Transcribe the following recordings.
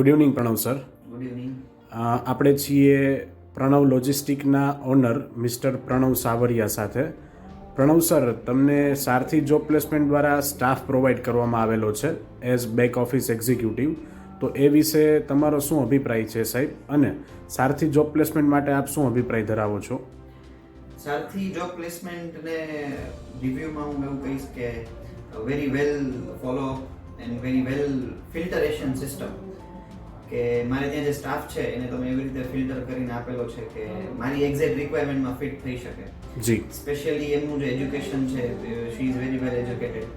Good evening Pranav sir. Good evening. આપણે છીએ પ્રણવ લોજિસ્ટિકના ઓનર મિસ્ટર પ્રણવ સાવરિયા સાથે. પ્રણવ સર, તમને સારથી જોબ પ્લેસમેન્ટ દ્વારા સ્ટાફ પ્રોવાઈડ કરવામાં આવેલો છે એઝ બેક ઓફિસ એક્ઝિક્યુટિવ. તો એ વિશે તમારો શું અભિપ્રાય છે સાહેબ, અને સારથી જોબ પ્લેસમેન્ટ માટે આપ શું અભિપ્રાય ધરાવો છો? સારથી જોબ પ્લેસમેન્ટને રિવ્યુમાં હું એવું કહીશ કે very well follow and very well filtration system, કે મારે ત્યાં જે સ્ટાફ છે એને તમે એવી રીતે ફિલ્ટર કરીને આપેલો છે કે મારી એક્ઝેક્ટ રિક્વાયરમેન્ટમાં ફિટ થઈ શકે. જી. સ્પેશિયલી એમનું જે એજ્યુકેશન છે, she is very well educated,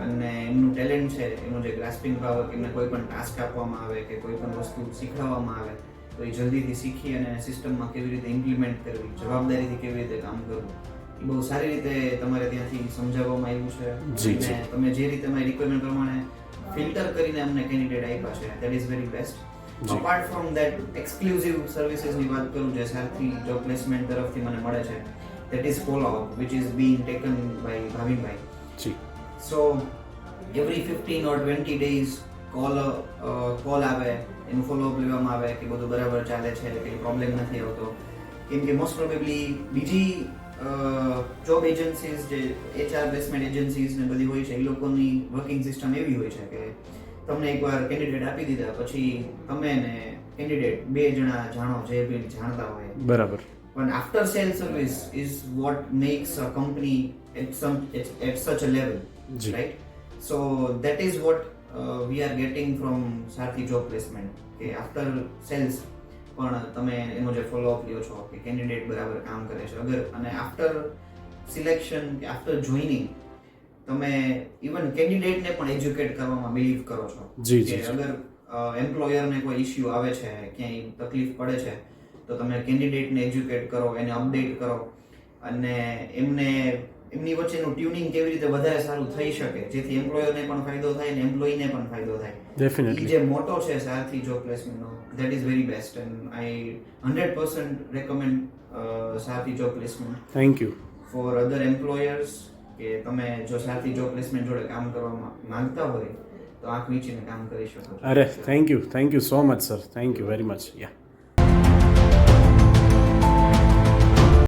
અને એમનું ટેલેન્ટ છે, એમનું જે ગ્રાસ્પિંગ પાવર, એમને કોઈ પણ ટાસ્ક આપવામાં આવે કે કોઈ પણ વસ્તુ શીખવાડવામાં આવે તો એ જલ્દીથી શીખી અને સિસ્ટમમાં કેવી રીતે ઇમ્પ્લિમેન્ટ કરવી, જવાબદારીથી કેવી રીતે કામ કરવું, એ બહુ સારી રીતે તમારે ત્યાંથી સમજાવવામાં આવ્યું છે. અને તમે જે રીતે મારી રિક્વાયરમેન્ટ પ્રમાણે ફિલ્ટર કરીને અમને કેન્ડિડેટ આપ્યા છે, that is very best. Apart from that, exclusive સર્વિસીસની વાત કરું જે સારથી જોબ પ્લેસમેન્ટ તરફથી મને મળે છે, that is follow up which is being taken by Bhavinbhai. જી. So every 15 or 20 days call આવે, એનું ફોલોઅપ લેવામાં આવે કે બધું બરાબર ચાલે છે, કંઈ પ્રોબ્લેમ નથી આવતો. કેમ કે મોસ્ટ પ્રોબેબલી બીજી જોબ એજન્સીઝ, જે HR પ્લેસમેન્ટ એજન્સીઝ ને બધી હોય છે, એ લોકોની વર્કિંગ સિસ્ટમ એવી હોય છે કે તમને એકવાર કેન્ડિડેટ આપી દીધા પછી તમે ને કેન્ડિડેટ બે જણા જાણો, જે બી જાણતા હોય. બરાબર. પણ after cell service is what makes a company at such a level, right? So that is what we are getting from Sarathi job placement, કે આફ્ટર સેલ્સ પણ તમે એનો જે ફોલોઅપ લ્યો છો કે કેન્ડિડેટ બરાબર કામ કરે છે, અગર અને આફ્ટર સિલેક્શન કે આફ્ટર જોઈનિંગ તમે ઇવન કેન્ડિડેટને પણ એજ્યુકેટ કરવામાં બિલીવ કરો છો. કે અગર એમ્પ્લોયરને કોઈ ઇશ્યુ આવે છે, ક્યાંય તકલીફ પડે છે, તો તમે કેન્ડિડેટને એજ્યુકેટ કરો, એને અપડેટ કરો, અને એમની વચ્ચેનું ટ્યુનિંગ કેવી રીતે વધારે સારું થઈ શકે, જેથી એમ્પ્લોયરને પણ ફાયદો થાય અને એમ્પ્લોયીને પણ ફાયદો થાય. ડેફિનેટલી. જે મોટો છે સારથી જોબ પ્લેસમેન્ટનો, that is very best, and I 100% recommend Sarathi job placement. Thank you. For other employers, કે તમે જો સારથી જોબ પ્લેસમેન્ટ જોડે કામ કરવા માંગતા હોય તો આંખ વીંચીને કામ કરી શકો છો. અરે thank you so much sir, thank you very much. Yeah.